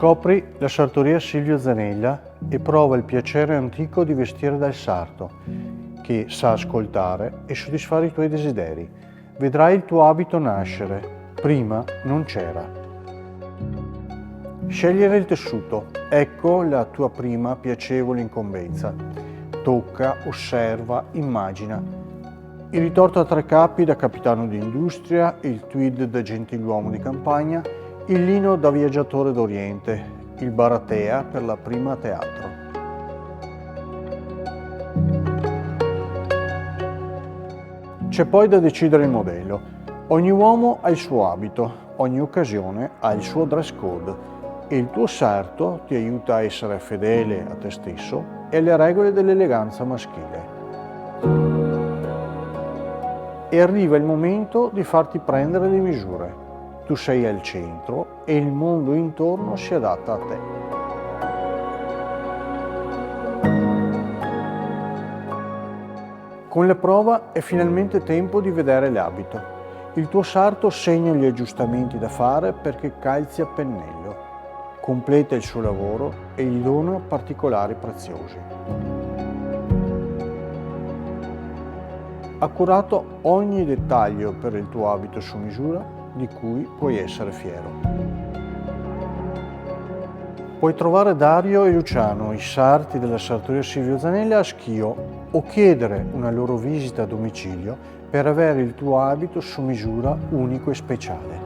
Scopri la sartoria Silvio Zanella e prova il piacere antico di vestire dal sarto, che sa ascoltare e soddisfare i tuoi desideri. Vedrai il tuo abito nascere, prima non c'era. Scegliere il tessuto, ecco la tua prima piacevole incombenza. Tocca, osserva, immagina. Il ritorto a tre capi da capitano di industria, il tweed da gentiluomo di campagna, il lino da viaggiatore d'Oriente, il baratea per la prima a teatro. C'è poi da decidere il modello. Ogni uomo ha il suo abito, ogni occasione ha il suo dress code e il tuo sarto ti aiuta a essere fedele a te stesso e alle regole dell'eleganza maschile. E arriva il momento di farti prendere le misure. Tu sei al centro e il mondo intorno si adatta a te. Con la prova è finalmente tempo di vedere l'abito. Il tuo sarto segna gli aggiustamenti da fare perché calzi a pennello, completa il suo lavoro e gli dona particolari preziosi. Ha curato ogni dettaglio per il tuo abito su misura di cui puoi essere fiero. Puoi trovare Dario e Luciano, i sarti della sartoria Silvio Zanella, a Schio o chiedere una loro visita a domicilio per avere il tuo abito su misura unico e speciale.